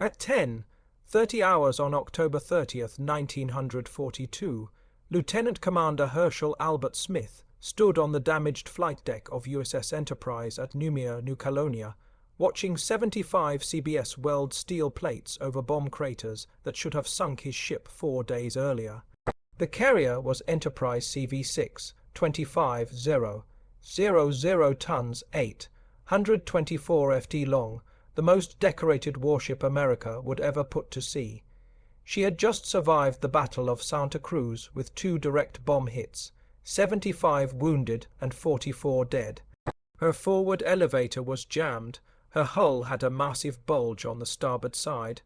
At 10:30 hours on October 30th, 1942, Lieutenant Commander Herschel Albert Smith stood on the damaged flight deck of USS Enterprise at Noumea, New Caledonia, watching 75 CBS weld steel plates over bomb craters that should have sunk his ship 4 days earlier. The carrier was Enterprise CV-6, 25,000 tons, 824 ft long, the most decorated warship America would ever put to sea. She had just survived the Battle of Santa Cruz with 2 direct bomb hits, 75 wounded and 44 dead. Her forward elevator was jammed. Her hull had a massive bulge on the starboard side.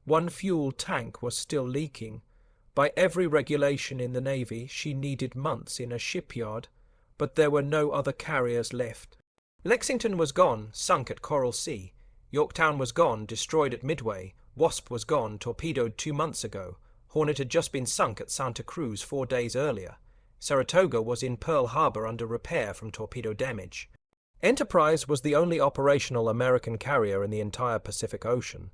One fuel tank was still leaking. By every regulation in the Navy, she needed months in a shipyard, but there were no other carriers left. Lexington was gone, sunk at Coral Sea. Yorktown was gone, destroyed at Midway. Wasp was gone, torpedoed 2 months ago. Hornet had just been sunk at Santa Cruz 4 days earlier. Saratoga was in Pearl Harbor under repair from torpedo damage. Enterprise was the only operational American carrier in the entire Pacific Ocean,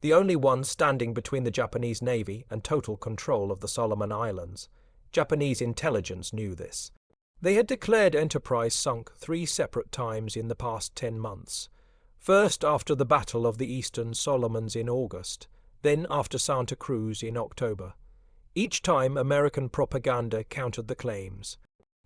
the only one standing between the Japanese Navy and total control of the Solomon Islands. Japanese intelligence knew this. They had declared Enterprise sunk 3 separate times in the past 10 months. First after the Battle of the Eastern Solomons in August, then after Santa Cruz in October. Each time American propaganda countered the claims.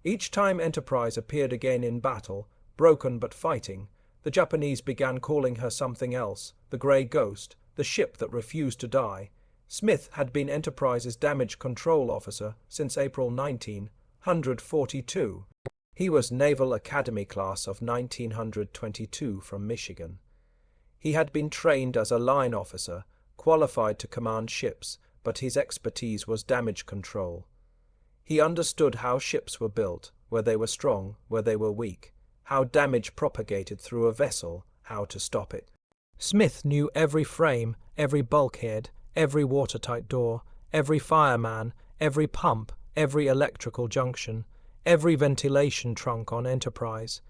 Each time Enterprise appeared again in battle, broken but fighting, the Japanese began calling her something else, the Grey Ghost, the ship that refused to die. Smith had been Enterprise's damage control officer since April 1942. He was Naval Academy class of 1922 from Michigan. He had been trained as a line officer, qualified to command ships, but his expertise was damage control. He understood how ships were built, where they were strong, where they were weak, how damage propagated through a vessel, how to stop it. Smith knew every frame, every bulkhead, every watertight door, every fireman, every pump, every electrical junction, every ventilation trunk on Enterprise.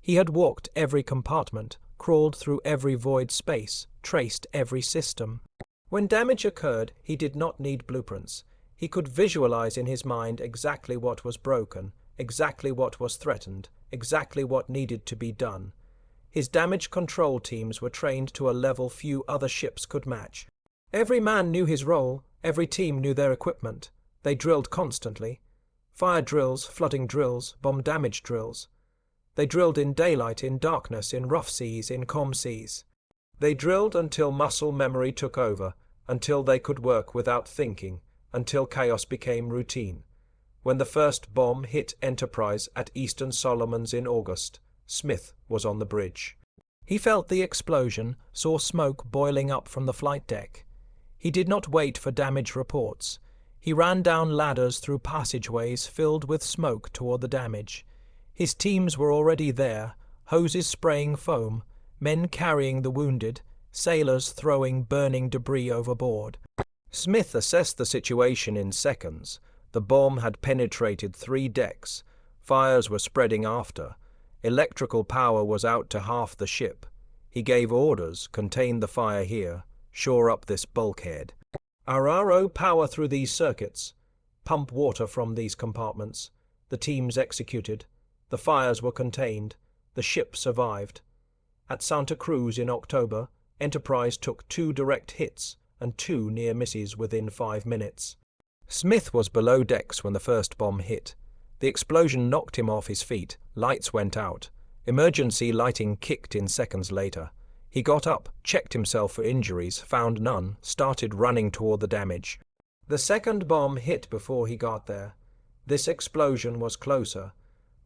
He had walked every compartment, crawled through every void space, traced every system. When damage occurred, he did not need blueprints. He could visualize in his mind exactly what was broken, exactly what was threatened, exactly what needed to be done. His damage control teams were trained to a level few other ships could match. Every man knew his role, every team knew their equipment. They drilled constantly. Fire drills, flooding drills, bomb damage drills. They drilled in daylight, in darkness, in rough seas, in calm seas. They drilled until muscle memory took over, until they could work without thinking, until chaos became routine. When the first bomb hit Enterprise at Eastern Solomons in August, Smith was on the bridge. He felt the explosion, saw smoke boiling up from the flight deck. He did not wait for damage reports. He ran down ladders through passageways filled with smoke toward the damage. His teams were already there, hoses spraying foam, men carrying the wounded, sailors throwing burning debris overboard. Smith assessed the situation in seconds. The bomb had penetrated 3 decks. Fires were spreading after. Electrical power was out to half the ship. He gave orders, contain the fire here, shore up this bulkhead. RRO power through these circuits. Pump water from these compartments. The teams executed. The fires were contained. The ship survived. At Santa Cruz in October, Enterprise took 2 direct hits and 2 near misses within 5 minutes. Smith was below decks when the first bomb hit. The explosion knocked him off his feet. Lights went out. Emergency lighting kicked in seconds later. He got up, checked himself for injuries, found none, started running toward the damage. The second bomb hit before he got there. This explosion was closer.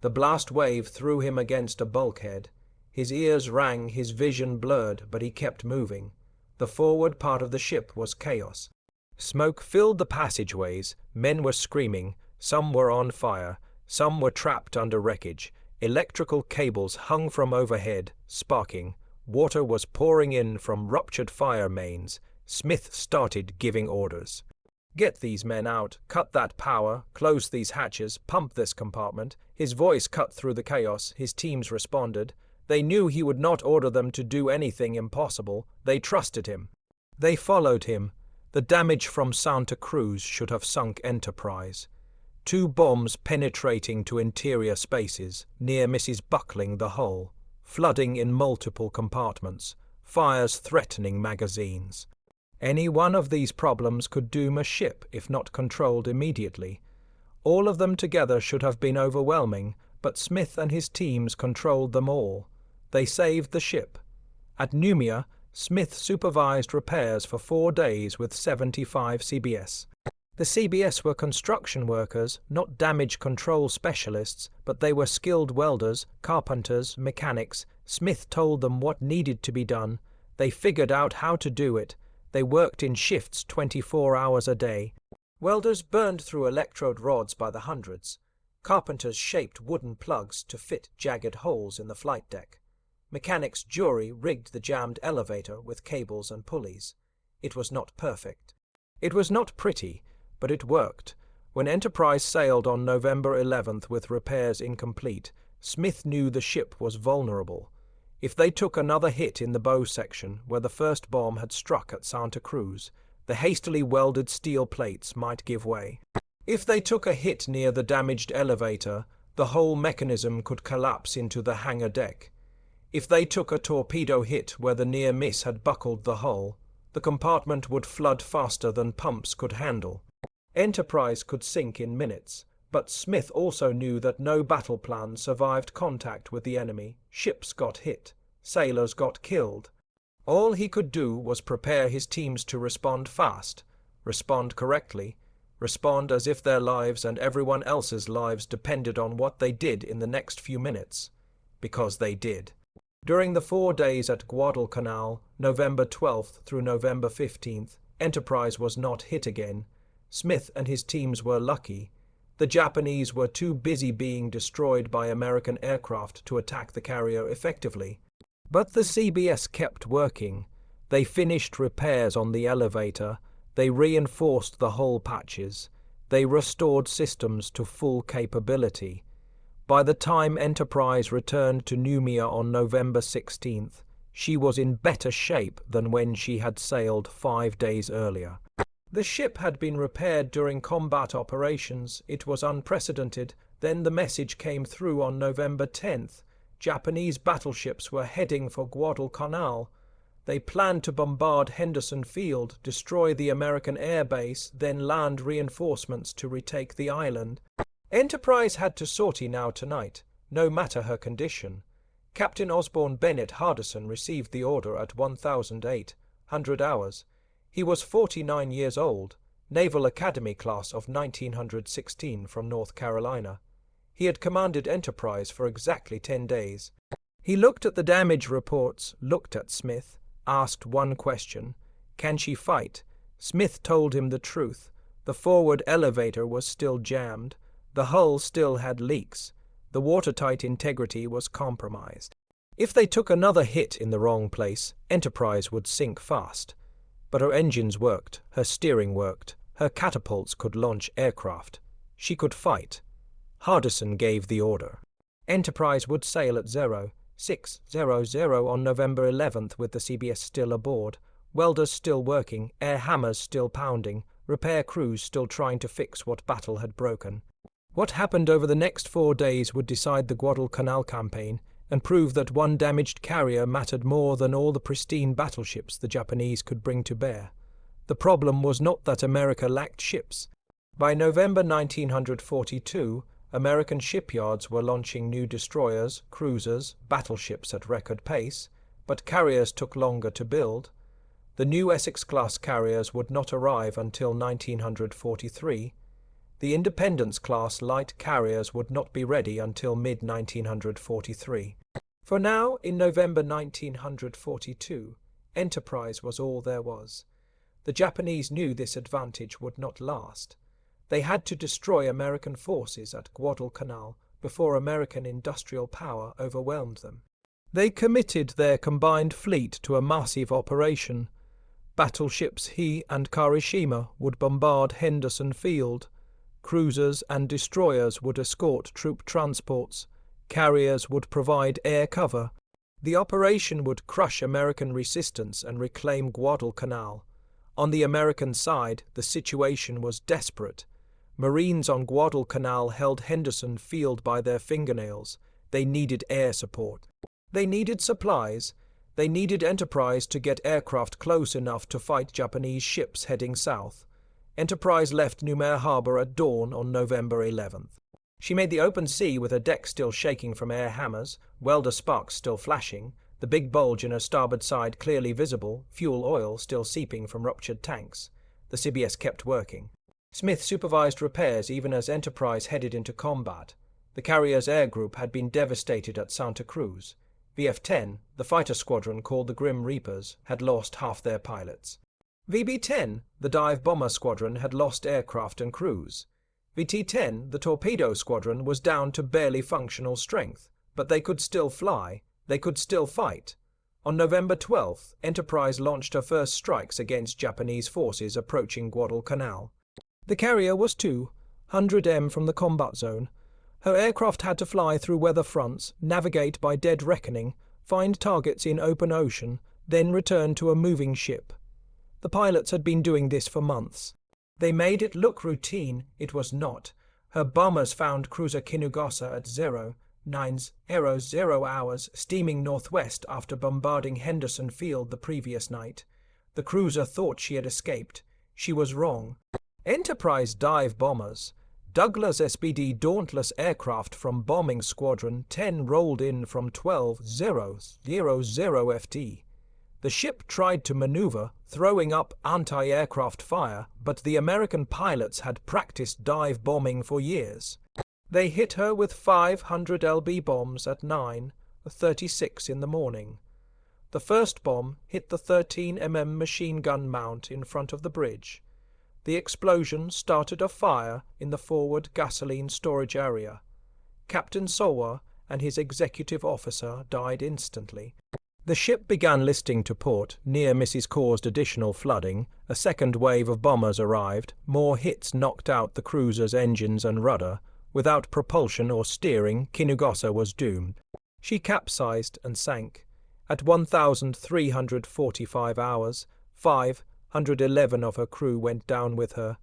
The blast wave threw him against a bulkhead. His ears rang, his vision blurred, but he kept moving. The forward part of the ship was chaos. Smoke filled the passageways. Men were screaming. Some were on fire. Some were trapped under wreckage. Electrical cables hung from overhead, sparking. Water was pouring in from ruptured fire mains. Smith started giving orders. Get these men out, cut that power, close these hatches, pump this compartment. His voice cut through the chaos. His teams responded. They knew he would not order them to do anything impossible. They trusted him. They followed him. The damage from Santa Cruz should have sunk Enterprise. 2 bombs penetrating to interior spaces, near misses buckling the hull, flooding in multiple compartments, fires threatening magazines. Any one of these problems could doom a ship if not controlled immediately. All of them together should have been overwhelming, but Smith and his teams controlled them all. They saved the ship. At Noumea, Smith supervised repairs for 4 days with 75 CBS. The CBS were construction workers, not damage control specialists, but they were skilled welders, carpenters, mechanics. Smith told them what needed to be done. They figured out how to do it. They worked in shifts 24 hours a day. Welders burned through electrode rods by the hundreds. Carpenters shaped wooden plugs to fit jagged holes in the flight deck. Mechanics' jury rigged the jammed elevator with cables and pulleys. It was not perfect. It was not pretty, but it worked. When Enterprise sailed on November 11th with repairs incomplete, Smith knew the ship was vulnerable. If they took another hit in the bow section where the first bomb had struck at Santa Cruz, the hastily welded steel plates might give way. If they took a hit near the damaged elevator, the whole mechanism could collapse into the hangar deck. If they took a torpedo hit where the near miss had buckled the hull, the compartment would flood faster than pumps could handle. Enterprise could sink in minutes, but Smith also knew that no battle plan survived contact with the enemy. Ships got hit. Sailors got killed. All he could do was prepare his teams to respond fast, respond correctly, respond as if their lives and everyone else's lives depended on what they did in the next few minutes. Because they did. During the 4 days at Guadalcanal, November 12th through November 15th, Enterprise was not hit again. Smith and his teams were lucky. The Japanese were too busy being destroyed by American aircraft to attack the carrier effectively. But the CBS kept working. They finished repairs on the elevator. They reinforced the hull patches. They restored systems to full capability. By the time Enterprise returned to Noumea on November 16th, she was in better shape than when she had sailed 5 days earlier. The ship had been repaired during combat operations. It was unprecedented. Then the message came through on November 10th. Japanese battleships were heading for Guadalcanal. They planned to bombard Henderson Field, destroy the American air base, then land reinforcements to retake the island. Enterprise had to sortie now tonight, no matter her condition. Captain Osborne Bennett Hardison received the order at 1,800 hours. He was 49 years old, Naval Academy class of 1916 from North Carolina. He had commanded Enterprise for exactly 10 days. He looked at the damage reports, looked at Smith, asked one question. Can she fight? Smith told him the truth. The forward elevator was still jammed. The hull still had leaks. The watertight integrity was compromised. If they took another hit in the wrong place, Enterprise would sink fast. But her engines worked, her steering worked, her catapults could launch aircraft. She could fight. Hardison gave the order. Enterprise would sail at 0600 on November 11th with the CBS still aboard, welders still working, air hammers still pounding, repair crews still trying to fix what battle had broken. What happened over the next 4 days would decide the Guadalcanal campaign and prove that one damaged carrier mattered more than all the pristine battleships the Japanese could bring to bear. The problem was not that America lacked ships. By November 1942, American shipyards were launching new destroyers, cruisers, battleships at record pace, but carriers took longer to build. The new Essex-class carriers would not arrive until 1943. The Independence-class light carriers would not be ready until mid-1943. For now, in November 1942, Enterprise was all there was. The Japanese knew this advantage would not last. They had to destroy American forces at Guadalcanal before American industrial power overwhelmed them. They committed their combined fleet to a massive operation. Battleships He and Karishima would bombard Henderson Field. Cruisers and destroyers would escort troop transports. Carriers would provide air cover. The operation would crush American resistance and reclaim Guadalcanal. On the American side, the situation was desperate. Marines on Guadalcanal held Henderson Field by their fingernails. They needed air support. They needed supplies. They needed Enterprise to get aircraft close enough to fight Japanese ships heading south. Enterprise left Neumayer Harbor at dawn on November 11th. She made the open sea with her deck still shaking from air hammers, welder sparks still flashing, the big bulge in her starboard side clearly visible, fuel oil still seeping from ruptured tanks. The CBS kept working. Smith supervised repairs even as Enterprise headed into combat. The carrier's air group had been devastated at Santa Cruz. VF-10, the fighter squadron called the Grim Reapers, had lost half their pilots. VB-10, the dive bomber squadron, had lost aircraft and crews. VT-10, the torpedo squadron, was down to barely functional strength, but they could still fly, they could still fight. On November 12th, Enterprise launched her first strikes against Japanese forces approaching Guadalcanal. The carrier was 200 m from the combat zone. Her aircraft had to fly through weather fronts, navigate by dead reckoning, find targets in open ocean, then return to a moving ship. The pilots had been doing this for months. They made it look routine. It was not. Her bombers found cruiser Kinugasa at 0 hours, steaming northwest after bombarding Henderson Field the previous night. The cruiser thought she had escaped. She was wrong. Enterprise dive bombers, Douglas SPD Dauntless aircraft from Bombing Squadron 10 rolled in from 12,000 FT. The ship tried to maneuver, throwing up anti-aircraft fire, but the American pilots had practiced dive bombing for years. They hit her with 500 lb bombs at 9:36 in the morning. The first bomb hit the 13 mm machine gun mount in front of the bridge. The explosion started a fire in the forward gasoline storage area. Captain Sowa and his executive officer died instantly. The ship began listing to port. Near misses caused additional flooding. A second wave of bombers arrived. More hits knocked out the cruiser's engines and rudder. Without propulsion or steering, Kinugasa was doomed. She capsized and sank. At 1,345 hours, 511 of her crew went down with her.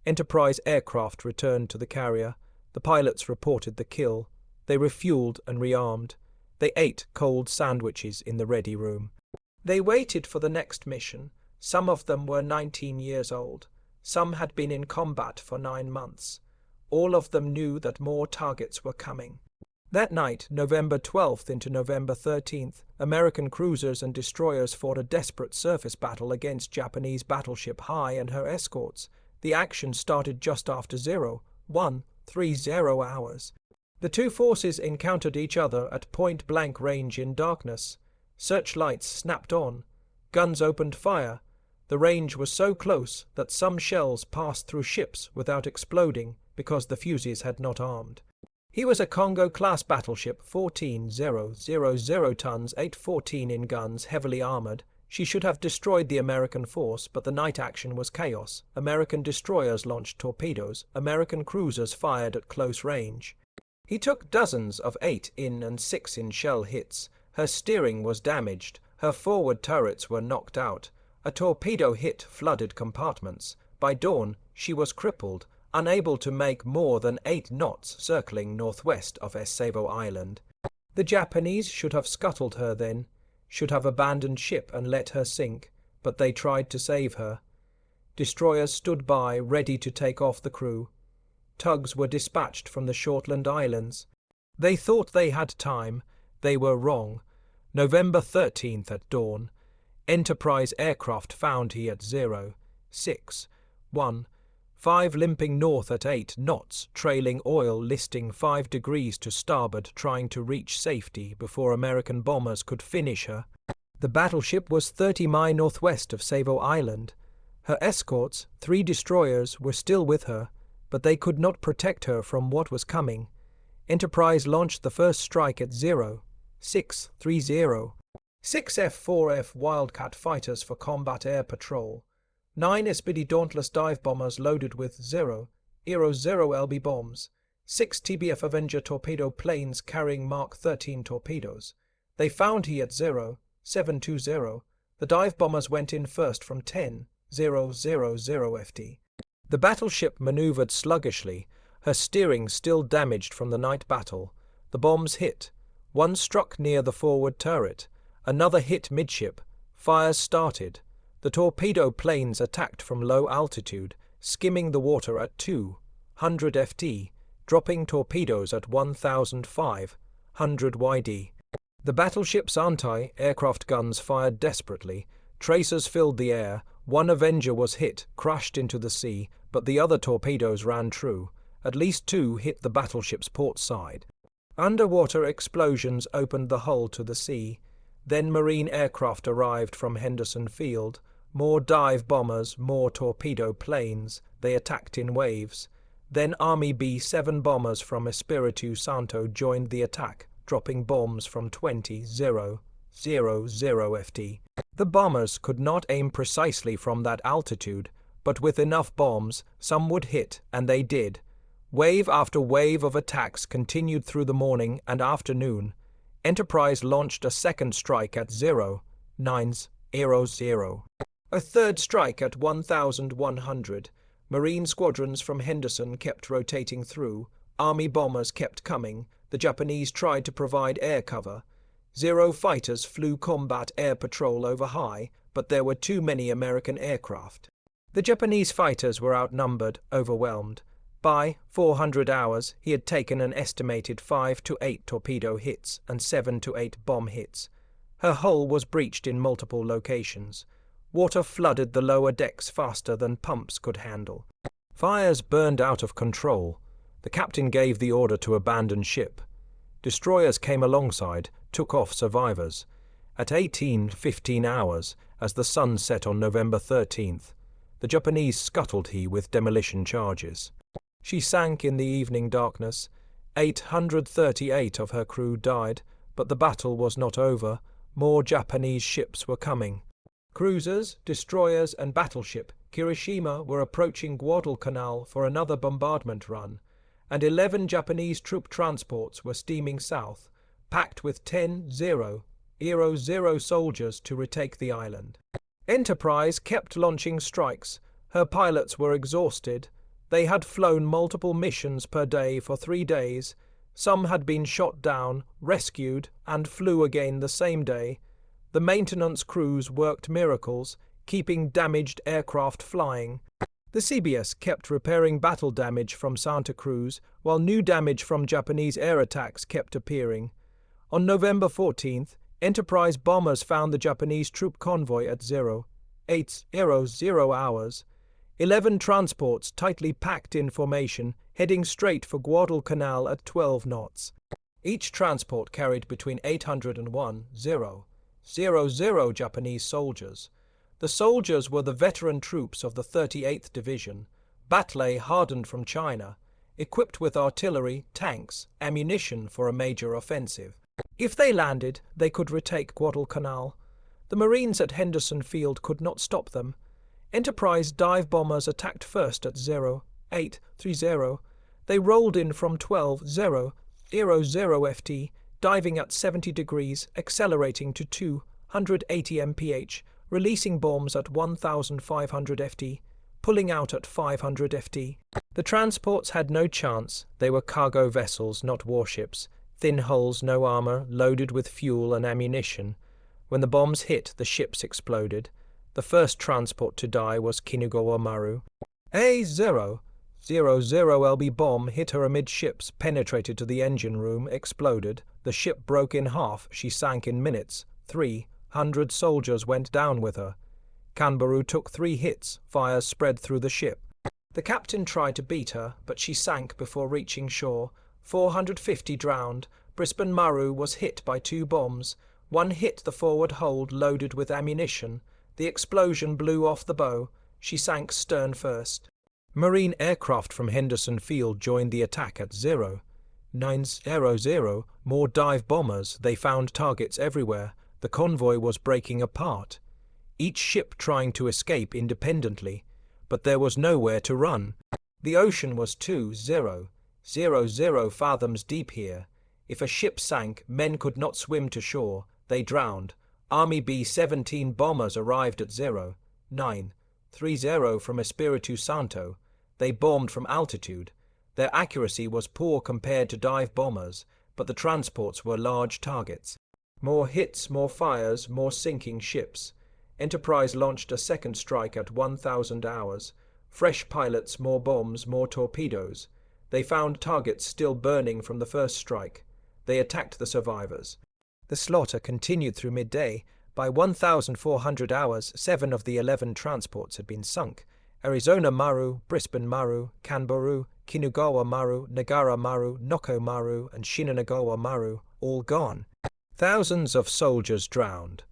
Enterprise aircraft returned to the carrier. The pilots reported the kill. They refueled and rearmed. They ate cold sandwiches in the ready room. They waited for the next mission. Some of them were 19 years old. Some had been in combat for 9 months. All of them knew that more targets were coming. That night, November 12th into November 13th, American cruisers and destroyers fought a desperate surface battle against Japanese battleship High and her escorts. The action started just after 0130 hours. The two forces encountered each other at point-blank range in darkness. Searchlights snapped on. Guns opened fire. The range was so close that some shells passed through ships without exploding because the fuses had not armed. He was a Congo-class battleship, 14,000 tons, 814 in guns, heavily armored. She should have destroyed the American force, but the night action was chaos. American destroyers launched torpedoes. American cruisers fired at close range. He took dozens of 8-in and 6-in shell hits. Her steering was damaged. Her forward turrets were knocked out. A torpedo hit flooded compartments. By dawn, she was crippled, unable to make more than 8 knots circling northwest of Savo Island. The Japanese should have scuttled her then, should have abandoned ship and let her sink, but they tried to save her. Destroyers stood by, ready to take off the crew. Tugs were dispatched from the Shortland Islands. They thought they had time. They were wrong. November 13th at dawn. Enterprise aircraft found he at 061. 5 limping north at 8 knots, trailing oil listing 5 degrees to starboard, trying to reach safety before American bombers could finish her. The battleship was 30 miles northwest of Savo Island. Her escorts, 3 destroyers, were still with her, but they could not protect her from what was coming. Enterprise launched the first strike at 0630. 6 F-4F Wildcat fighters for combat air patrol. 9 SPD Dauntless dive bombers loaded with 0 lb bombs. 6 TBF Avenger torpedo planes carrying Mark 13 torpedoes. They found he at 0720. The dive bombers went in first from 10 FT. The battleship maneuvered sluggishly, her steering still damaged from the night battle. The bombs hit. One struck near the forward turret. Another hit midship. Fires started. The torpedo planes attacked from low altitude, skimming the water at 200 FT, dropping torpedoes at 1,500 YD. The battleship's anti-aircraft guns fired desperately. Tracers filled the air. One Avenger was hit, crushed into the sea, but the other torpedoes ran true. At least 2 hit the battleship's port side. Underwater explosions opened the hull to the sea. Then Marine aircraft arrived from Henderson Field. More dive bombers, more torpedo planes. They attacked in waves. Then Army B-7 bombers from Espiritu Santo joined the attack, dropping bombs from 20,000 FT. The bombers could not aim precisely from that altitude, but with enough bombs, some would hit, and they did. Wave after wave of attacks continued through the morning and afternoon. Enterprise launched a second strike at 09:00. A third strike at 1,100. Marine squadrons from Henderson kept rotating through. Army bombers kept coming. The Japanese tried to provide air cover. 0 fighters flew combat air patrol over high, but there were too many American aircraft. The Japanese fighters were outnumbered, overwhelmed. By 400 hours, he had taken an estimated 5 to 8 torpedo hits and 7 to 8 bomb hits. Her hull was breached in multiple locations. Water flooded the lower decks faster than pumps could handle. Fires burned out of control. The captain gave the order to abandon ship. Destroyers came alongside, took off survivors. At 18:15 hours, as the sun set on November 13th, the Japanese scuttled he with demolition charges. She sank in the evening darkness. 838 of her crew died, but the battle was not over. More Japanese ships were coming. Cruisers, destroyers, and battleship Kirishima were approaching Guadalcanal for another bombardment run, and 11 Japanese troop transports were steaming south, packed with 10,000 soldiers to retake the island. Enterprise kept launching strikes. Her pilots were exhausted. They had flown multiple missions per day for 3 days. Some had been shot down, rescued, and flew again the same day. The maintenance crews worked miracles, keeping damaged aircraft flying. The CBS kept repairing battle damage from Santa Cruz, while new damage from Japanese air attacks kept appearing. On November 14th, Enterprise bombers found the Japanese troop convoy at 08:00 hours. 11 transports tightly packed in formation, heading straight for Guadalcanal at 12 knots. Each transport carried between 800 and 1,000 Japanese soldiers. The soldiers were the veteran troops of the 38th Division, battles hardened from China, equipped with artillery, tanks, ammunition for a major offensive. If they landed, they could retake Guadalcanal. The Marines at Henderson Field could not stop them. Enterprise dive bombers attacked first at 08:30. They rolled in from 12,000 FT, diving at 70 degrees, accelerating to 280 mph, releasing bombs at 1,500 FT, pulling out at 500 FT. The transports had no chance. They were cargo vessels, not warships. Thin hulls, no armor, loaded with fuel and ammunition. When the bombs hit, the ships exploded. The first transport to die was Kinugawa Maru. A 000 LB bomb hit her amidships, penetrated to the engine room, exploded. The ship broke in half. She sank in minutes. 300 soldiers went down with her. Kanbaru took 3 hits. Fires spread through the ship. The captain tried to beat her, but she sank before reaching shore. 450 drowned. Brisbane Maru was hit by 2 bombs. One hit the forward hold loaded with ammunition. The explosion blew off the bow. She sank stern first. Marine aircraft from Henderson Field joined the attack at 09:00. More dive bombers. They found targets everywhere. The convoy was breaking apart. Each ship trying to escape independently, but there was nowhere to run. The ocean was 2,000 fathoms deep here. If a ship sank, men could not swim to shore. They drowned. Army B-17 bombers arrived at 09:30 30 from Espiritu Santo. They bombed from altitude. Their accuracy was poor compared to dive bombers, but the transports were large targets. More hits, more fires, more sinking ships. Enterprise launched a second strike at 1,000 hours. Fresh pilots, more bombs, more torpedoes. They found targets still burning from the first strike. They attacked the survivors. The slaughter continued through midday. By 1,400 hours, 7 of the 11 transports had been sunk. Arizona Maru, Brisbane Maru, Kanbaru, Kinugawa Maru, Nagara Maru, Noko Maru, and Shinagawa Maru, all gone. Thousands of soldiers drowned.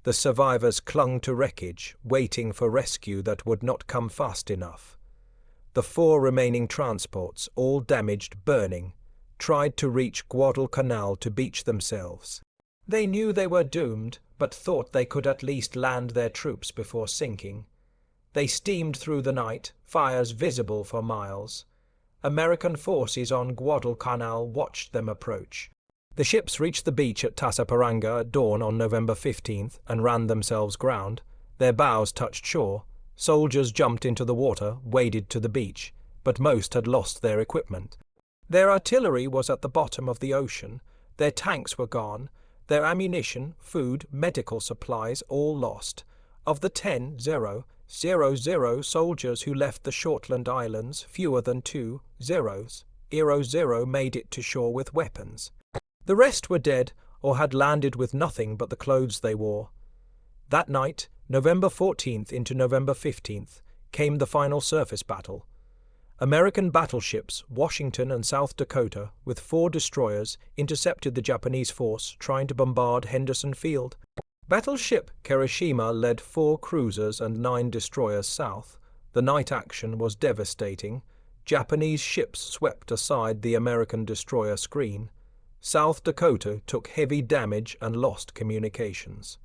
The survivors clung to wreckage, waiting for rescue that would not come fast enough. The 4 remaining transports, all damaged, burning, tried to reach Guadalcanal to beach themselves. They knew they were doomed, but thought they could at least land their troops before sinking. They steamed through the night, fires visible for miles. American forces on Guadalcanal watched them approach. The ships reached the beach at Tasaparanga at dawn on November 15th and ran themselves ground. Their bows touched shore. Soldiers jumped into the water, waded to the beach, but most had lost their equipment. Their artillery was at the bottom of the ocean. Their tanks were gone. Their ammunition, food, medical supplies all lost. Of the 0 soldiers who left the Shortland Islands, fewer than 2 zeros. 0 made it to shore with weapons. The rest were dead or had landed with nothing but the clothes they wore. That night, November 14th into November 15th, came the final surface battle. American battleships, Washington and South Dakota, with 4 destroyers, intercepted the Japanese force trying to bombard Henderson Field. Battleship Kirishima led 4 cruisers and 9 destroyers south. The night action was devastating. Japanese ships swept aside the American destroyer screen. South Dakota took heavy damage and lost communications.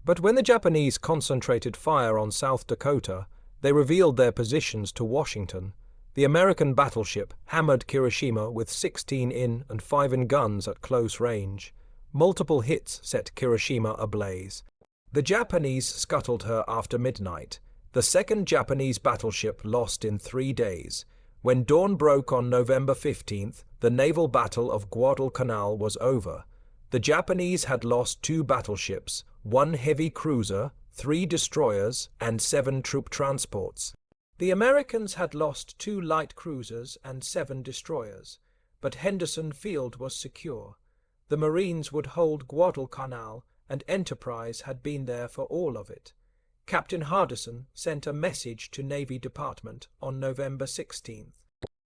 But when the Japanese concentrated fire on South Dakota, they revealed their positions to Washington. The American battleship hammered Kirishima with 16 in and 5 in guns at close range. Multiple hits set Kirishima ablaze. The Japanese scuttled her after midnight. The second Japanese battleship lost in 3 days. When dawn broke on November 15th, the naval battle of Guadalcanal was over. The Japanese had lost 2 battleships, 1 heavy cruiser, 3 destroyers, and 7 troop transports. The Americans had lost 2 light cruisers and 7 destroyers, but Henderson Field was secure. The Marines would hold Guadalcanal, and Enterprise had been there for all of it. Captain Hardison sent a message to Navy Department on November 16th.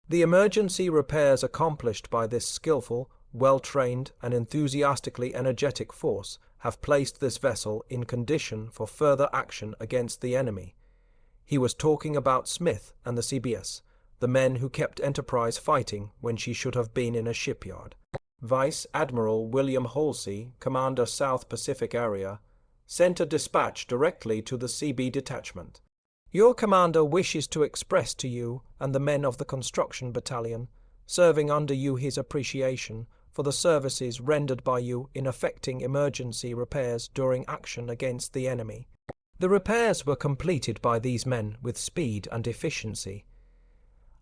The emergency repairs accomplished by this skillful, well-trained and enthusiastically energetic force have placed this vessel in condition for further action against the enemy. He was talking about Smith and the CBS, the men who kept Enterprise fighting when she should have been in a shipyard. Vice Admiral William Halsey, Commander South Pacific Area, sent a dispatch directly to the CB detachment. Your commander wishes to express to you and the men of the construction battalion, serving under you, his appreciation for the services rendered by you in effecting emergency repairs during action against the enemy. The repairs were completed by these men with speed and efficiency.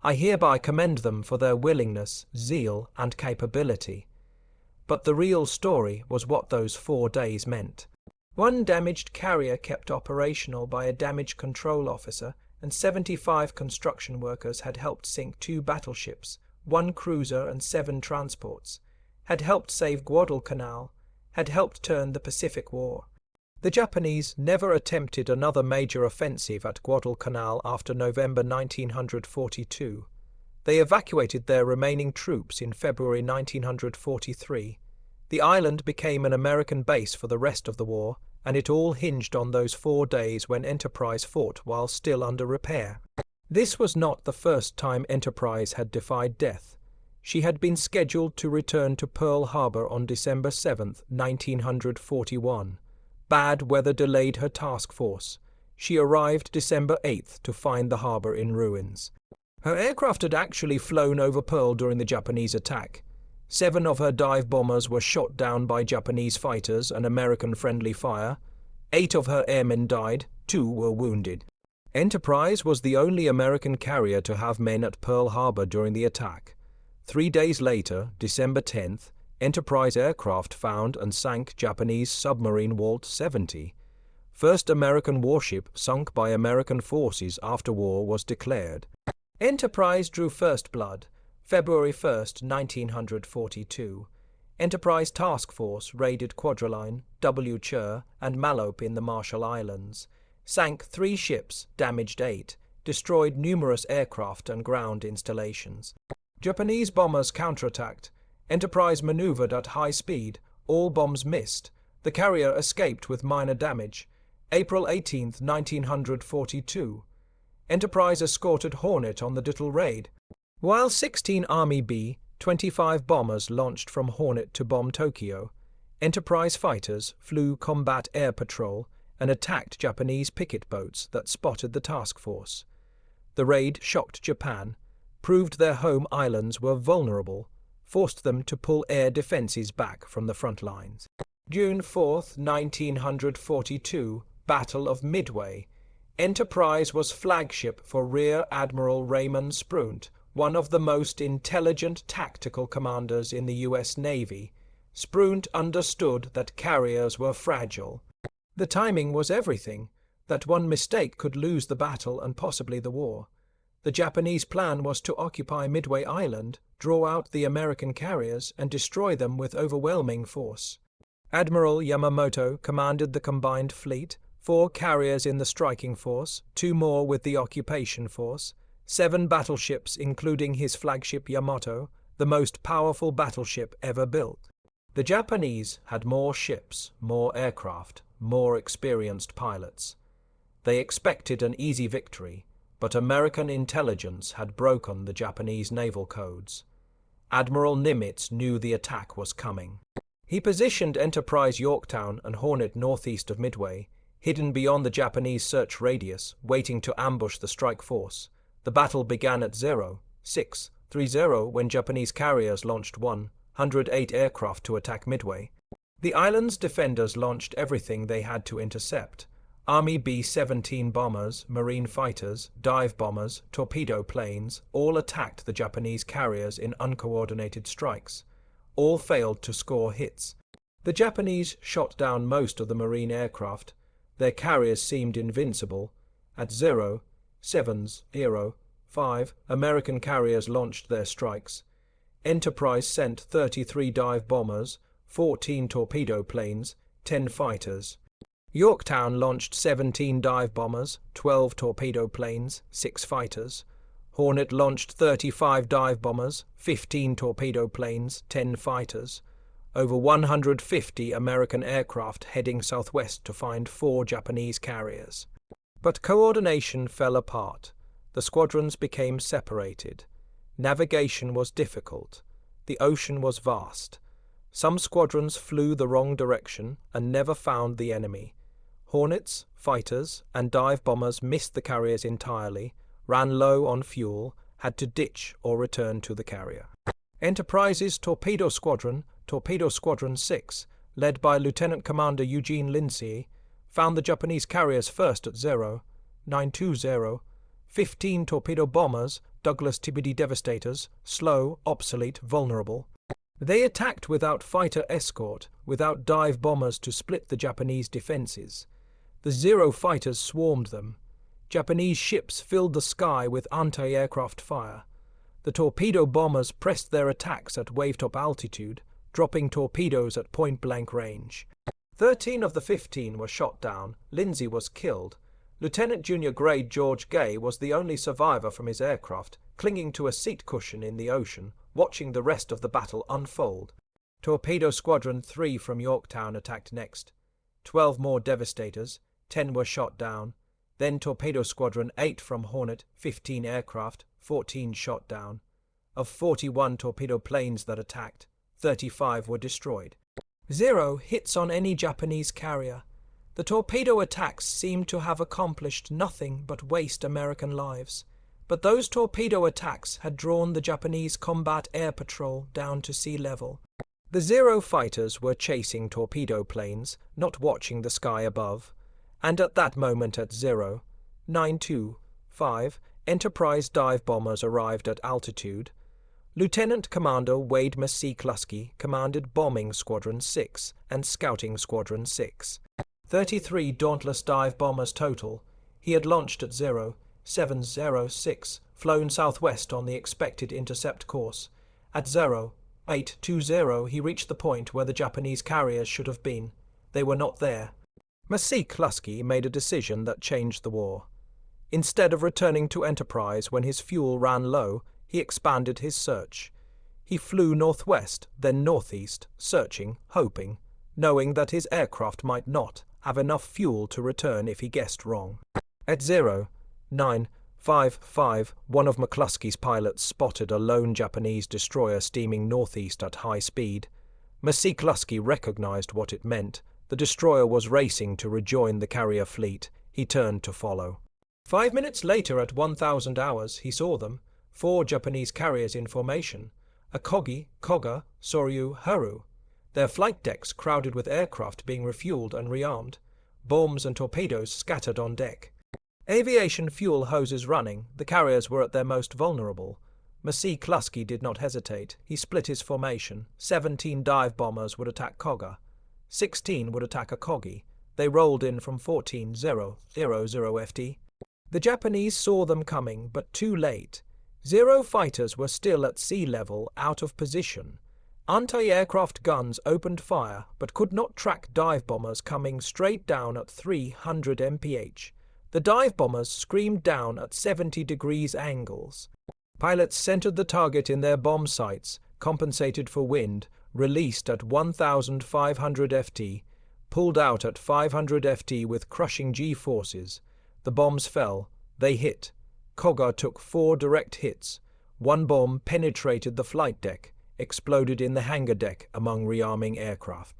I hereby commend them for their willingness, zeal, and capability. But the real story was what those 4 days meant. 1 damaged carrier kept operational by a damage control officer, and 75 construction workers had helped sink 2 battleships, 1 cruiser and 7 transports, had helped save Guadalcanal, had helped turn the Pacific War. The Japanese never attempted another major offensive at Guadalcanal after November 1942. They evacuated their remaining troops in February 1943. The island became an American base for the rest of the war, and it all hinged on those 4 days when Enterprise fought while still under repair. This was not the first time Enterprise had defied death. She had been scheduled to return to Pearl Harbor on December 7, 1941. Bad weather delayed her task force. She arrived December 8th to find the harbor in ruins. Her aircraft had actually flown over Pearl during the Japanese attack. 7 of her dive bombers were shot down by Japanese fighters and American friendly fire. 8 of her airmen died, 2 were wounded. Enterprise was the only American carrier to have men at Pearl Harbor during the attack. 3 days later, December 10th, Enterprise aircraft found and sank Japanese submarine Walt 70. First American warship sunk by American forces after war was declared. Enterprise drew first blood, February 1st, 1942. Enterprise Task Force raided Quadriline, WWII, and Malope in the Marshall Islands. Sank 3 ships, damaged 8, destroyed numerous aircraft and ground installations. Japanese bombers counterattacked. Enterprise maneuvered at high speed. All bombs missed. The carrier escaped with minor damage. April 18, 1942. Enterprise escorted Hornet on the Little Raid. While 16 Army B-25 bombers launched from Hornet to bomb Tokyo, Enterprise fighters flew combat air patrol and attacked Japanese picket boats that spotted the task force. The raid shocked Japan, proved their home islands were vulnerable, forced them to pull air defenses back from the front lines. June 4, 1942, Battle of Midway. Enterprise was flagship for Rear Admiral Raymond Sprunt, one of the most intelligent tactical commanders in the U.S. Navy. Sprunt understood that carriers were fragile. The timing was everything, that one mistake could lose the battle and possibly the war. The Japanese plan was to occupy Midway Island, draw out the American carriers, and destroy them with overwhelming force. Admiral Yamamoto commanded the combined fleet, 4 carriers in the striking force, 2 more with the occupation force, 7 battleships including his flagship Yamato, the most powerful battleship ever built. The Japanese had more ships, more aircraft, more experienced pilots. They expected an easy victory, but American intelligence had broken the Japanese naval codes. Admiral Nimitz knew the attack was coming. He positioned Enterprise Yorktown and Hornet northeast of Midway, hidden beyond the Japanese search radius, waiting to ambush the strike force. The battle began at 0630 when Japanese carriers launched 108 aircraft to attack Midway. The island's defenders launched everything they had to intercept. Army B-17 bombers, marine fighters, dive bombers, torpedo planes all attacked the Japanese carriers in uncoordinated strikes. All failed to score hits. The Japanese shot down most of the marine aircraft. Their carriers seemed invincible. At 07:05, American carriers launched their strikes. Enterprise sent 33 dive bombers, 14 torpedo planes, 10 fighters. Yorktown launched 17 dive bombers, 12 torpedo planes, 6 fighters. Hornet launched 35 dive bombers, 15 torpedo planes, 10 fighters. Over 150 American aircraft heading southwest to find 4 Japanese carriers. But coordination fell apart. The squadrons became separated. Navigation was difficult. The ocean was vast. Some squadrons flew the wrong direction and never found the enemy. Hornets, fighters, and dive bombers missed the carriers entirely, ran low on fuel, had to ditch or return to the carrier. Enterprise's Torpedo Squadron 6, led by Lieutenant Commander Eugene Lindsay, found the Japanese carriers first at 0920, 15 torpedo bombers, Douglas TBD Devastators, slow, obsolete, vulnerable. They attacked without fighter escort, without dive bombers to split the Japanese defenses. The Zero fighters swarmed them. Japanese ships filled the sky with anti-aircraft fire. The torpedo bombers pressed their attacks at wavetop altitude, dropping torpedoes at point-blank range. 13 of the 15 were shot down. Lindsay was killed. Lieutenant Junior Grade George Gay was the only survivor from his aircraft, clinging to a seat cushion in the ocean, watching the rest of the battle unfold. Torpedo Squadron 3 from Yorktown attacked next. 12 more Devastators, 10 were shot down. Then Torpedo Squadron 8 from Hornet, 15 aircraft, 14 shot down. Of 41 torpedo planes that attacked, 35 were destroyed. 0 hits on any Japanese carrier. The torpedo attacks seemed to have accomplished nothing but waste American lives. But those torpedo attacks had drawn the Japanese combat air patrol down to sea level. The Zero fighters were chasing torpedo planes, not watching the sky above. And at that moment at 0, 925 Enterprise dive bombers arrived at altitude. Lieutenant Commander Wade McCluskey commanded Bombing Squadron 6 and Scouting Squadron 6. 33 Dauntless dive bombers total. He had launched at 0706, flown southwest on the expected intercept course. At 0820 he reached the point where the Japanese carriers should have been. They were not there. McCluskey made a decision that changed the war. Instead of returning to Enterprise when his fuel ran low, he expanded his search. He flew northwest, then northeast, searching, hoping, knowing that his aircraft might not have enough fuel to return if he guessed wrong. At 0955, one of McCluskey's pilots spotted a lone Japanese destroyer steaming northeast at high speed. McCluskey recognized what it meant. The destroyer was racing to rejoin the carrier fleet. He turned to follow. 5 minutes later, at 1000 hours, he saw them, 4 Japanese carriers in formation, a Kogi, Koga, Soryu, Haru. Their flight decks crowded with aircraft being refueled and rearmed, bombs and torpedoes scattered on deck. Aviation fuel hoses running, the carriers were at their most vulnerable. McCluskey did not hesitate. He split his formation. 17 dive bombers would attack Koga. 16 would attack a Kogi. They rolled in from 14,000 FT. The Japanese saw them coming, but too late. 0 fighters were still at sea level, out of position. Anti-aircraft guns opened fire, but could not track dive bombers coming straight down at 300 mph. The dive bombers screamed down at 70 degrees angles. Pilots centered the target in their bomb sights, compensated for wind, released at 1,500 FT, pulled out at 500 FT with crushing G-forces. The bombs fell. They hit. Koga took 4 direct hits. 1 bomb penetrated the flight deck, exploded in the hangar deck among rearming aircraft.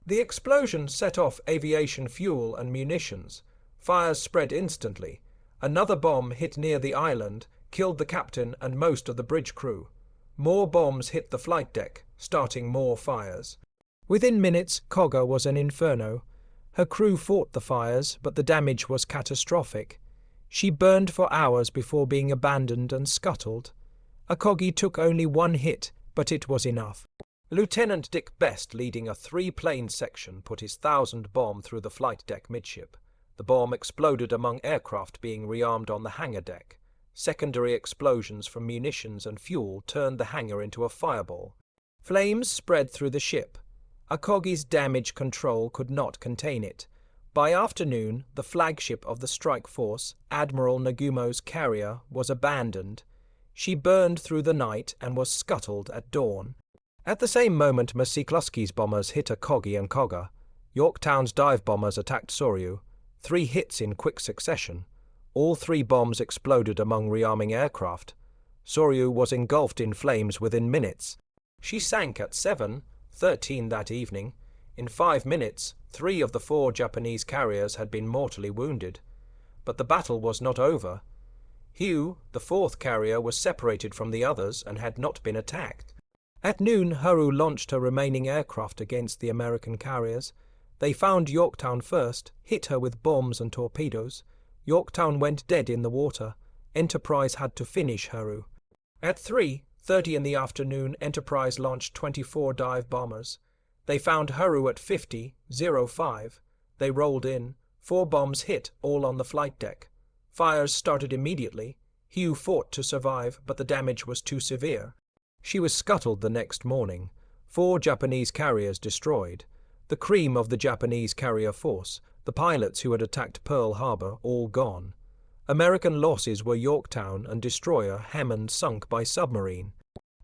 The explosion set off aviation fuel and munitions. Fires spread instantly. Another bomb hit near the island, killed the captain and most of the bridge crew. More bombs hit the flight deck, starting more fires. Within minutes, Koga was an inferno. Her crew fought the fires, but the damage was catastrophic. She burned for hours before being abandoned and scuttled. A Kogi took only 1 hit, but it was enough. Lieutenant Dick Best, leading a 3-plane section, put his 1000 bomb through the flight deck midship. The bomb exploded among aircraft being rearmed on the hangar deck. Secondary explosions from munitions and fuel turned the hangar into a fireball. Flames spread through the ship. A Kogi's damage control could not contain it. By afternoon, the flagship of the strike force, Admiral Nagumo's carrier, was abandoned. She burned through the night and was scuttled at dawn. At the same moment, McCluskey's bombers hit a Kogi and Koga. Yorktown's dive bombers attacked Soryu. 3 hits in quick succession. All 3 bombs exploded among rearming aircraft. Soryu was engulfed in flames within minutes. She sank at 7:13 that evening. In 5 minutes, 3 of the 4 Japanese carriers had been mortally wounded. But the battle was not over. Hugh, the 4th carrier, was separated from the others and had not been attacked. At noon, Haru launched her remaining aircraft against the American carriers. They found Yorktown first, hit her with bombs and torpedoes. Yorktown went dead in the water. Enterprise had to finish Haru. At 3:30 in the afternoon, Enterprise launched 24 dive bombers. They found Haru at 50:05. They rolled in. 4 bombs hit, all on the flight deck. Fires started immediately. Hugh fought to survive, but the damage was too severe. She was scuttled the next morning. 4 Japanese carriers destroyed. The cream of the Japanese carrier force, the pilots who had attacked Pearl Harbor, all gone. American losses were Yorktown and destroyer Hammond sunk by submarine.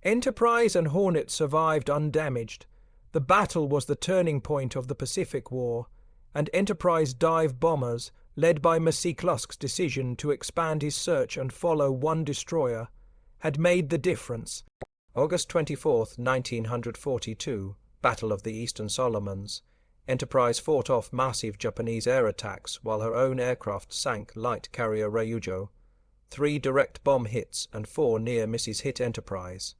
Enterprise and Hornet survived undamaged. The battle was the turning point of the Pacific War, and Enterprise dive bombers, led by McCluskey's decision to expand his search and follow 1 destroyer, had made the difference. August 24, 1942, Battle of the Eastern Solomons. Enterprise fought off massive Japanese air attacks while her own aircraft sank light carrier Ryujo. 3 direct bomb hits and 4 near misses hit Enterprise.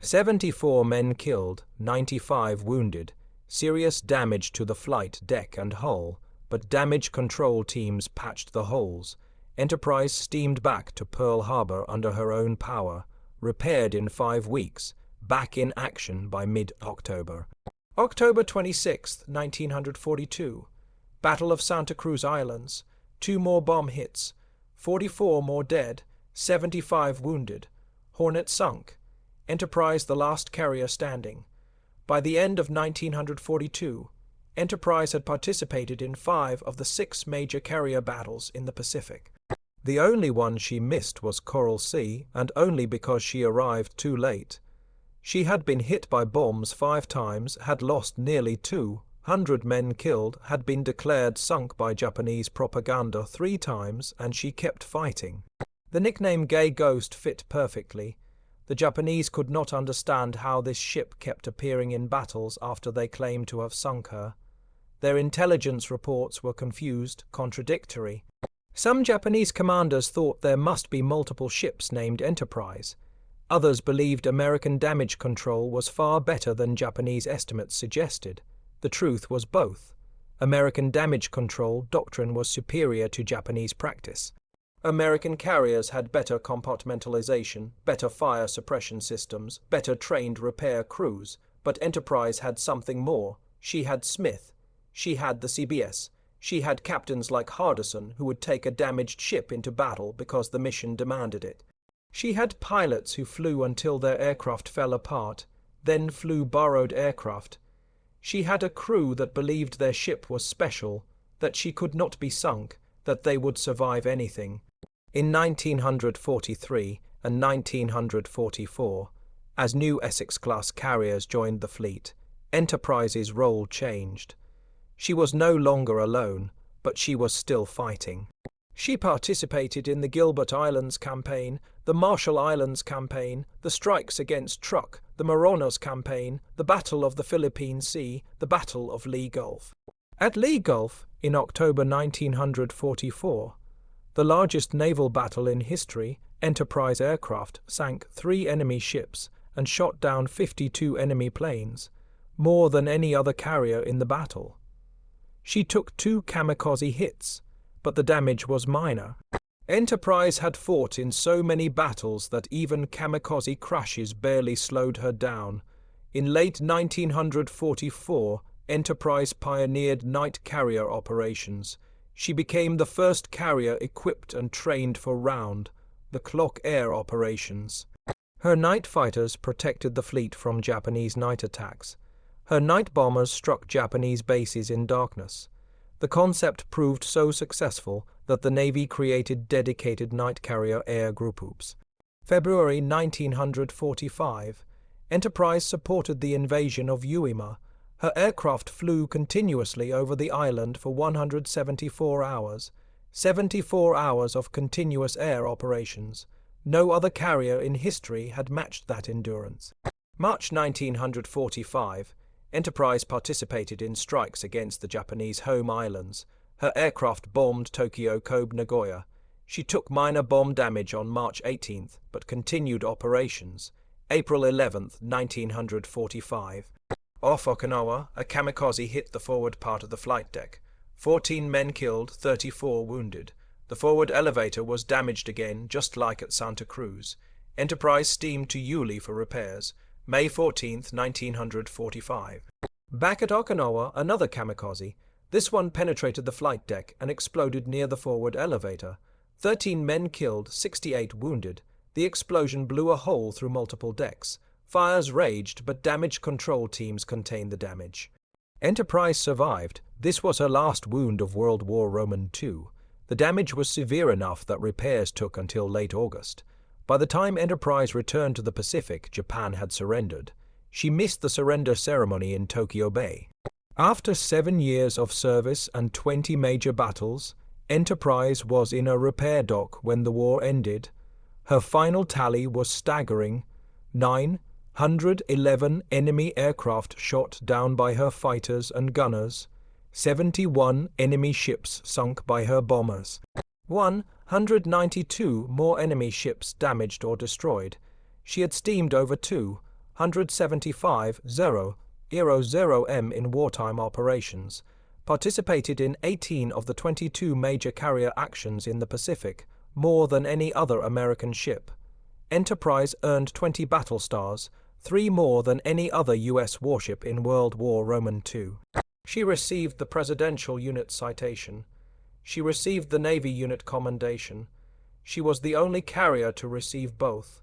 74 men killed, 95 wounded. Serious damage to the flight deck and hull, but damage control teams patched the holes. Enterprise steamed back to Pearl Harbor under her own power, repaired in 5 weeks, back in action by mid-October. October 26, 1942. Battle of Santa Cruz Islands. 2 more bomb hits. 44 more dead. 75 wounded. Hornet sunk. Enterprise the last carrier standing. By the end of 1942, Enterprise had participated in 5 of the 6 major carrier battles in the Pacific. The only one she missed was Coral Sea, and only because she arrived too late. She had been hit by bombs 5 times, had lost nearly 200 men killed, had been declared sunk by Japanese propaganda 3 times, and she kept fighting. The nickname Gay Ghost fit perfectly. The Japanese could not understand how this ship kept appearing in battles after they claimed to have sunk her. Their intelligence reports were confused, contradictory. Some Japanese commanders thought there must be multiple ships named Enterprise. Others believed American damage control was far better than Japanese estimates suggested. The truth was both. American damage control doctrine was superior to Japanese practice. American carriers had better compartmentalization, better fire suppression systems, better trained repair crews, but Enterprise had something more. She had Smith. She had the CBS. She had captains like Hardison who would take a damaged ship into battle because the mission demanded it. She had pilots who flew until their aircraft fell apart, then flew borrowed aircraft. She had a crew that believed their ship was special, that she could not be sunk, that they would survive anything. In 1943 and 1944, as new Essex-class carriers joined the fleet, Enterprise's role changed. She was no longer alone, but she was still fighting. She participated in the Gilbert Islands Campaign, the Marshall Islands Campaign, the strikes against Truk, the Moronos Campaign, the Battle of the Philippine Sea, the Battle of Lee Gulf. At Lee Gulf, in October 1944, the largest naval battle in history, Enterprise aircraft sank 3 enemy ships and shot down 52 enemy planes, more than any other carrier in the battle. She took 2 kamikaze hits, but the damage was minor. Enterprise had fought in so many battles that even kamikaze crashes barely slowed her down. In late 1944, Enterprise pioneered night carrier operations. She became the first carrier equipped and trained for round, the clock air operations. Her night fighters protected the fleet from Japanese night attacks. Her night bombers struck Japanese bases in darkness. The concept proved so successful that the Navy created dedicated night carrier air groups. February 1945, Enterprise supported the invasion of UWII. Her aircraft flew continuously over the island for 174 hours, 74 hours of continuous air operations. No other carrier in history had matched that endurance. March 1945, Enterprise participated in strikes against the Japanese home islands. Her aircraft bombed Tokyo, Kobe, Nagoya. She took minor bomb damage on March 18th, but continued operations. April 11, 1945. Off Okinawa, a kamikaze hit the forward part of the flight deck. 14 men killed, 34 wounded. The forward elevator was damaged again, just like at Santa Cruz. Enterprise steamed to Yuli for repairs. May 14, 1945. Back at Okinawa, another kamikaze. This one penetrated the flight deck and exploded near the forward elevator. 13 men killed, 68 wounded. The explosion blew a hole through multiple decks. Fires raged, but damage control teams contained the damage. Enterprise survived. This was her last wound of World War II. The damage was severe enough that repairs took until late August. By the time Enterprise returned to the Pacific, Japan had surrendered. She missed the surrender ceremony in Tokyo Bay. After 7 years of service and 20 major battles, Enterprise was in a repair dock when the war ended. Her final tally was staggering: 911 enemy aircraft shot down by her fighters and gunners, 71 enemy ships sunk by her bombers, 192 more enemy ships damaged or destroyed. She had steamed over 275 000M in wartime operations, participated in 18 of the 22 major carrier actions in the Pacific, more than any other American ship. Enterprise earned 20 battle stars, 3 more than any other U.S. warship in World War II. She received the Presidential Unit Citation. She received the Navy Unit Commendation. She was the only carrier to receive both.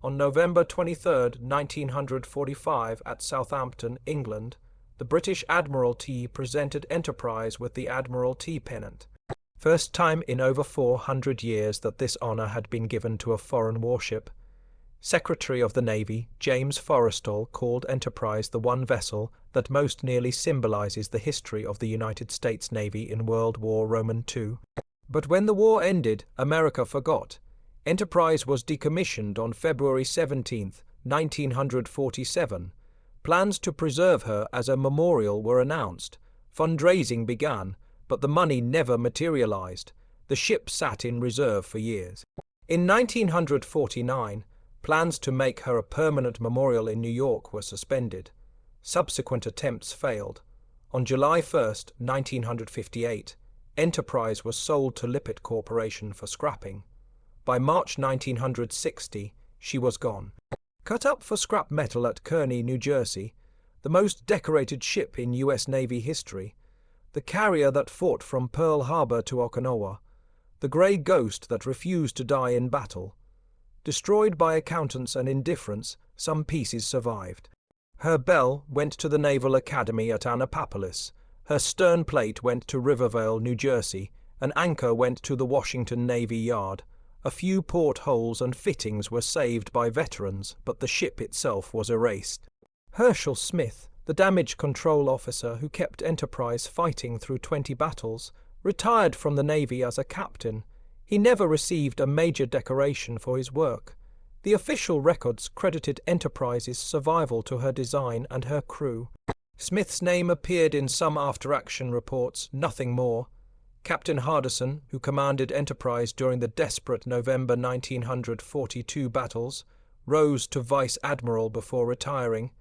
On November 23, 1945, at Southampton, England, the British Admiralty presented Enterprise with the Admiralty Pennant. First time in over 400 years that this honour had been given to a foreign warship. Secretary of the Navy, James Forrestal, called Enterprise the one vessel that most nearly symbolises the history of the United States Navy in World War II. But when the war ended, America forgot. Enterprise was decommissioned on February 17, 1947. Plans to preserve her as a memorial were announced. Fundraising began, but the money never materialized. The ship sat in reserve for years. In 1949, plans to make her a permanent memorial in New York were suspended. Subsequent attempts failed. On July 1, 1958, Enterprise was sold to Lippert Corporation for scrapping. By March 1960, she was gone. Cut up for scrap metal at Kearney, New Jersey, the most decorated ship in U.S. Navy history, the carrier that fought from Pearl Harbor to Okinawa, the grey ghost that refused to die in battle. Destroyed by accountants and indifference, some pieces survived. Her bell went to the Naval Academy at Annapolis, her stern plate went to Rivervale, New Jersey, an anchor went to the Washington Navy Yard. A few portholes and fittings were saved by veterans, but the ship itself was erased. Herschel Smith, the damage control officer who kept Enterprise fighting through 20 battles, retired from the Navy as a captain. He never received a major decoration for his work. The official records credited Enterprise's survival to her design and her crew. Smith's name appeared in some after-action reports, nothing more. Captain Hardison, who commanded Enterprise during the desperate November 1942 battles, rose to Vice Admiral before retiring.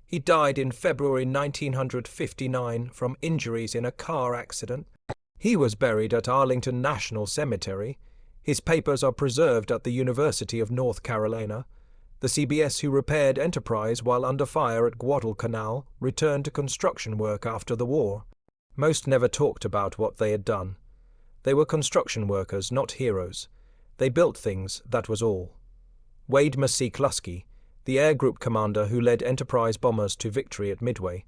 He died in February 1959 from injuries in a car accident. He was buried at Arlington National Cemetery. His papers are preserved at the University of North Carolina. The CBS who repaired Enterprise while under fire at Guadalcanal returned to construction work after the war. Most never talked about what they had done. They were construction workers, not heroes. They built things, that was all. Wade McCluskey, the air group commander who led Enterprise bombers to victory at Midway,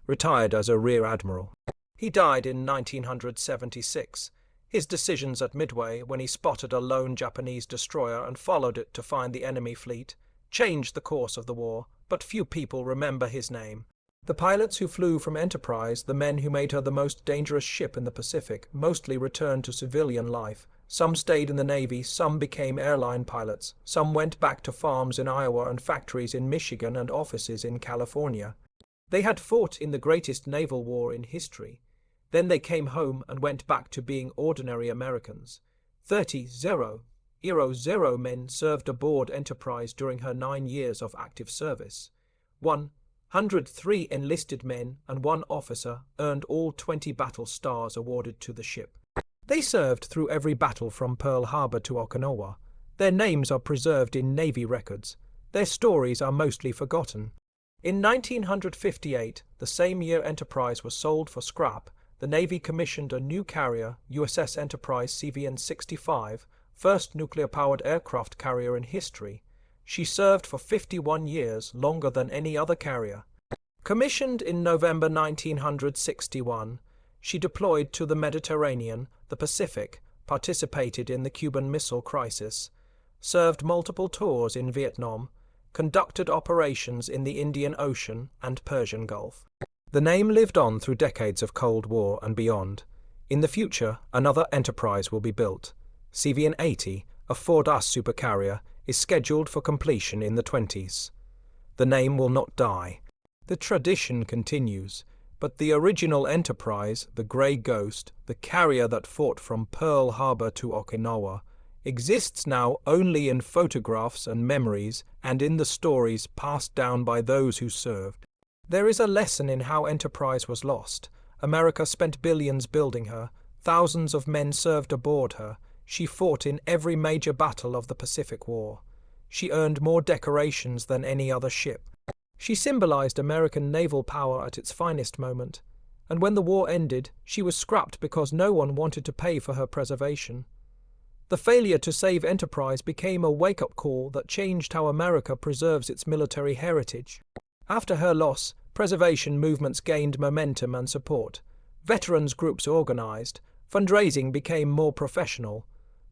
retired as a rear admiral. He died in 1976. His decisions at Midway, when he spotted a lone Japanese destroyer and followed it to find the enemy fleet, changed the course of the war, but few people remember his name. The pilots who flew from Enterprise, the men who made her the most dangerous ship in the Pacific, mostly returned to civilian life. Some stayed in the Navy, some became airline pilots, some went back to farms in Iowa and factories in Michigan and offices in California. They had fought in the greatest naval war in history. Then they came home and went back to being ordinary Americans. 30 men served aboard Enterprise during her 9 years of active service. 103 enlisted men and 1 officer earned all 20 battle stars awarded to the ship. They served through every battle from Pearl Harbor to Okinawa. Their names are preserved in Navy records. Their stories are mostly forgotten. In 1958, the same year Enterprise was sold for scrap, the Navy commissioned a new carrier, USS Enterprise CV-6, first nuclear-powered aircraft carrier in history. She served for 51 years, longer than any other carrier. Commissioned in November 1961, she deployed to the Mediterranean, the Pacific, participated in the Cuban Missile Crisis, served multiple tours in Vietnam, conducted operations in the Indian Ocean and Persian Gulf. The name lived on through decades of Cold War and beyond. In the future, another Enterprise will be built. CV-80, a Ford supercarrier, is scheduled for completion in the 20s. The name will not die. The tradition continues, but the original Enterprise, the Grey Ghost, the carrier that fought from Pearl Harbor to Okinawa, exists now only in photographs and memories and in the stories passed down by those who served. There is a lesson in how Enterprise was lost, America spent billions building her. Thousands of men served aboard her. She fought in every major battle of the Pacific War. She earned more decorations than any other ship. She symbolized American naval power at its finest moment. And when the war ended, she was scrapped because no one wanted to pay for her preservation. The failure to save Enterprise became a wake-up call that changed how America preserves its military heritage. After her loss, preservation movements gained momentum and support. Veterans groups organized. Fundraising became more professional.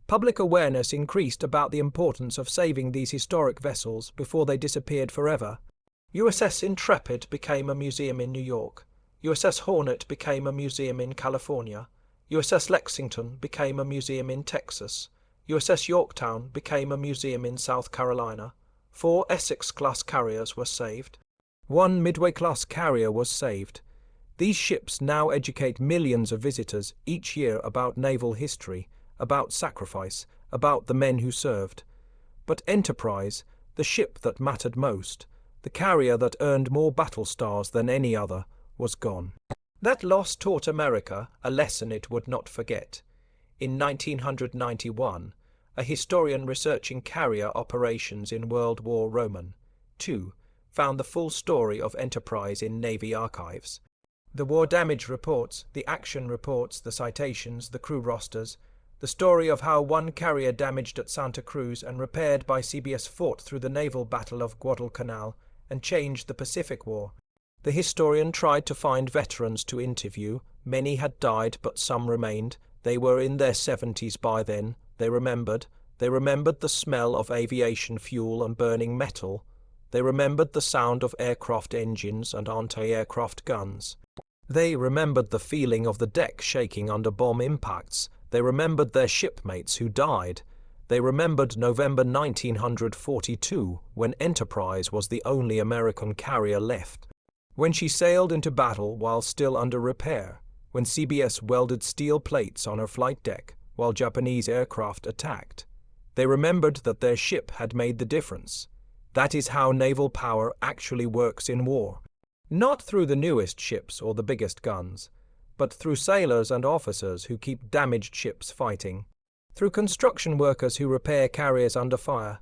Public awareness increased about the importance of saving these historic vessels before they disappeared forever. USS Intrepid became a museum in New York. USS Hornet became a museum in California. USS Lexington became a museum in Texas. USS Yorktown became a museum in South Carolina. 4 Essex-class carriers were saved. 1 Midway-class carrier was saved. These ships now educate millions of visitors each year about naval history, about sacrifice, about the men who served. But Enterprise, the ship that mattered most, the carrier that earned more battle stars than any other, was gone. That loss taught America a lesson it would not forget. In 1991, a historian researching carrier operations in World War II found the full story of Enterprise in Navy archives. The war damage reports, the action reports, the citations, the crew rosters, the story of how one carrier damaged at Santa Cruz and repaired by CBS fought through the naval battle of Guadalcanal and changed the Pacific War. The historian tried to find veterans to interview. Many had died, but some remained. They were in their 70s by then. They remembered. They remembered the smell of aviation fuel and burning metal. They remembered the sound of aircraft engines and anti-aircraft guns. They remembered the feeling of the deck shaking under bomb impacts. They remembered their shipmates who died. They remembered November 1942, when Enterprise was the only American carrier left. When she sailed into battle while still under repair, when CBS welded steel plates on her flight deck while Japanese aircraft attacked. They remembered that their ship had made the difference. That is how naval power actually works in war. Not through the newest ships or the biggest guns, but through sailors and officers who keep damaged ships fighting, through construction workers who repair carriers under fire,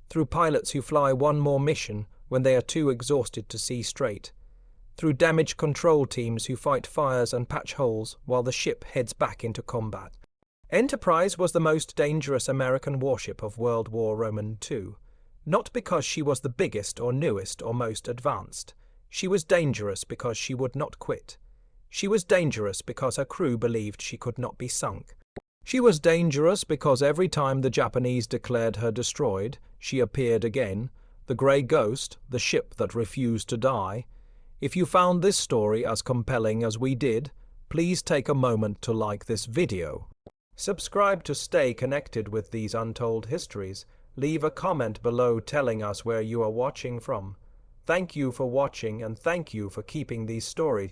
through pilots who fly one more mission when they are too exhausted to see straight, through damage control teams who fight fires and patch holes while the ship heads back into combat. Enterprise was the most dangerous American warship of World War II, not because she was the biggest or newest or most advanced. She was dangerous because she would not quit. She was dangerous because her crew believed she could not be sunk. She was dangerous because every time the Japanese declared her destroyed, she appeared again, the grey ghost, the ship that refused to die. If you found this story as compelling as we did, please take a moment to like this video. Subscribe to stay connected with these untold histories. Leave a comment below telling us where you are watching from. Thank you for watching and thank you for keeping these stories.